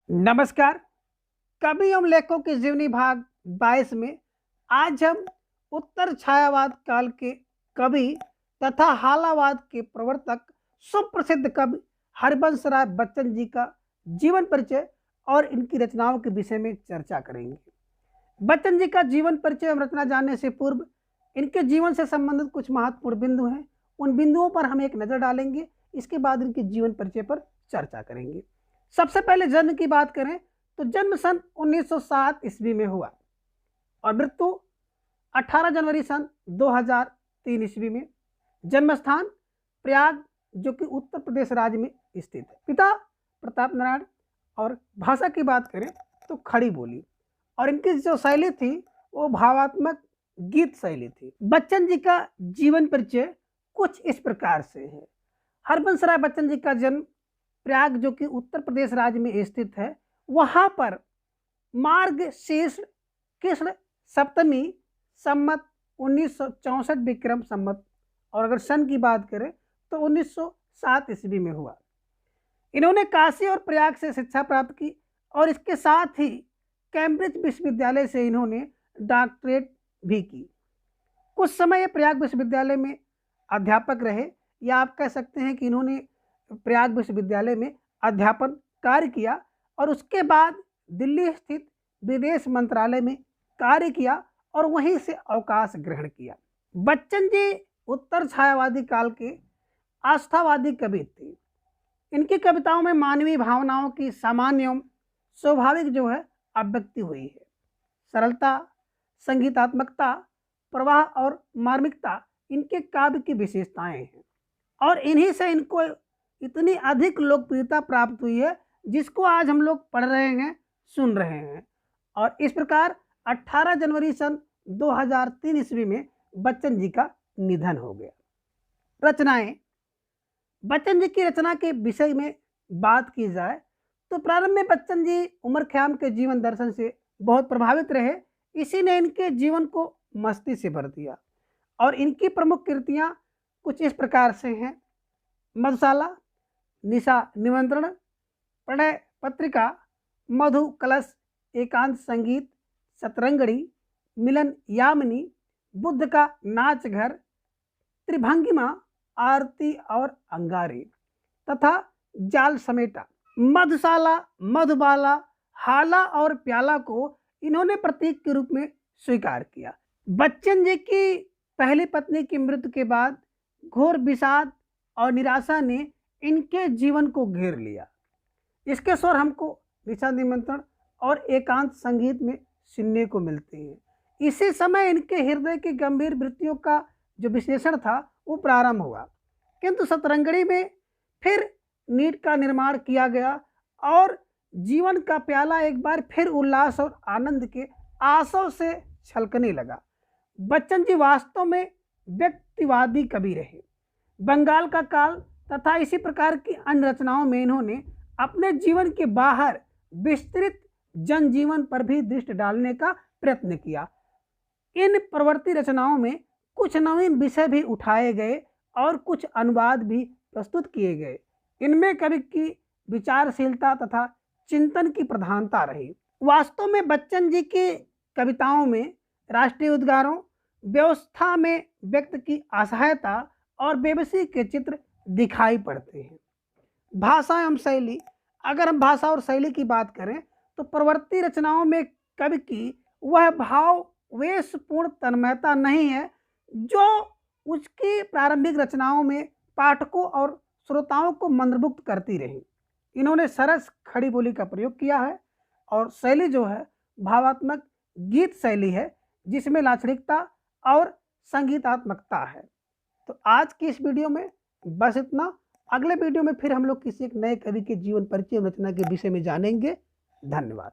नमस्कार। कवि एवं लेखकों के जीवनी भाग 22 में आज हम उत्तर छायावाद काल के कवि तथा हालावाद के प्रवर्तक सुप्रसिद्ध कवि हरिवंश राय बच्चन जी का जीवन परिचय और इनकी रचनाओं के विषय में चर्चा करेंगे। बच्चन जी का जीवन परिचय एवं रचना जानने से पूर्व इनके जीवन से संबंधित कुछ महत्वपूर्ण बिंदु हैं, उन बिंदुओं पर हम एक नज़र डालेंगे। इसके बाद इनके जीवन परिचय पर चर्चा करेंगे। सबसे पहले जन्म की बात करें तो जन्म सन 1907 ईस्वी में हुआ और मृत्यु 18 जनवरी सन 2003 ईस्वी में। जन्म स्थान प्रयाग जो कि उत्तर प्रदेश राज्य में स्थित है। पिता प्रताप नारायण और भाषा की बात करें तो खड़ी बोली और इनकी जो शैली थी वो भावात्मक गीत शैली थी। बच्चन जी का जीवन परिचय कुछ इस प्रकार से है। हरिवंश राय बच्चन जी का जन्म प्रयाग जो कि उत्तर प्रदेश राज्य में स्थित है, वहां पर मार्गशीर्ष कृष्ण सप्तमी संमत 1964 विक्रम संमत और अगर सन की बात करें तो 1907 ईस्वी में हुआ। इन्होंने काशी और प्रयाग से शिक्षा प्राप्त की और इसके साथ ही कैम्ब्रिज विश्वविद्यालय से इन्होंने डॉक्टरेट भी की। कुछ समय प्रयाग विश्वविद्यालय में अध्यापक रहे, या आप कह सकते हैं कि इन्होंने प्रयाग विश्वविद्यालय में अध्यापन कार्य किया और उसके बाद दिल्ली स्थित विदेश मंत्रालय में कार्य किया और वहीं से अवकाश ग्रहण किया। बच्चन जी उत्तर छायावादी काल के आस्थावादी कवि थे। इनकी कविताओं में मानवीय भावनाओं की सामान्य एवं स्वाभाविक जो है अभिव्यक्ति हुई है। सरलता, संगीतात्मकता, प्रवाह और मार्मिकता इनके काव्य की विशेषताएं हैं और इन्हीं से इनको इतनी अधिक लोकप्रियता प्राप्त हुई है जिसको आज हम लोग पढ़ रहे हैं, सुन रहे हैं। और इस प्रकार 18 जनवरी सन 2003 ईस्वी में बच्चन जी का निधन हो गया। रचनाएं, बच्चन जी की रचना के विषय में बात की जाए तो प्रारंभ में बच्चन जी उमर ख़याम के जीवन दर्शन से बहुत प्रभावित रहे। इसी ने इनके जीवन को मस्ती से भर दिया और इनकी प्रमुख कृतियां कुछ इस प्रकार से हैं। मधुशाला, निशा निमंत्रण, प्रणय पत्रिका, मधु कलश, एकांत संगीत, शतरंगड़ी, मिलन यामिनी, बुद्ध का नाच घर, त्रिभंगिमा, आरती और अंगारी तथा जाल समेटा। मधुशाला, मधुबाला, हाला और प्याला को इन्होंने प्रतीक के रूप में स्वीकार किया। बच्चन जी की पहली पत्नी की मृत्यु के बाद घोर विषाद और निराशा ने इनके जीवन को घेर लिया। इसके स्वर हमको निशा निमंत्रण और एकांत संगीत में सुनने को मिलते हैं। इसी समय इनके हृदय की गंभीर वृत्तियों का जो विश्लेषण था वो प्रारंभ हुआ, किंतु शतरंगड़ी में फिर नीट का निर्माण किया गया और जीवन का प्याला एक बार फिर उल्लास और आनंद के आंसू से छलकने लगा। बच्चन जी वास्तव में व्यक्तिवादी कवि रहे। बंगाल का काल तथा इसी प्रकार की अन्य रचनाओं में इन्होंने अपने जीवन के बाहर विस्तृत जनजीवन पर भी दृष्टि डालने का प्रयत्न किया। इन प्रवर्ती रचनाओं में कुछ नवीन विषय भी उठाए गए और कुछ अनुवाद भी प्रस्तुत किए गए। इनमें कवि की विचारशीलता तथा चिंतन की प्रधानता रही। वास्तव में बच्चन जी की कविताओं में राष्ट्रीय उद्गारों, व्यवस्था में व्यक्त की असहायता और बेबसी के चित्र दिखाई पड़ते हैं। भाषा एवं शैली, अगर हम भाषा और शैली की बात करें तो प्रवर्ती रचनाओं में कवि की वह भाव वेशपूर्ण तन्मयता नहीं है जो उसकी प्रारंभिक रचनाओं में पाठकों और श्रोताओं को मंत्रमुग्ध करती रही। इन्होंने सरस खड़ी बोली का प्रयोग किया है और शैली जो है भावात्मक गीत शैली है जिसमें लाक्षणिकता और संगीतात्मकता है। तो आज की इस वीडियो में बस इतना। अगले वीडियो में फिर हम लोग किसी एक नए कवि के जीवन परिचय रचना के विषय में जानेंगे। धन्यवाद।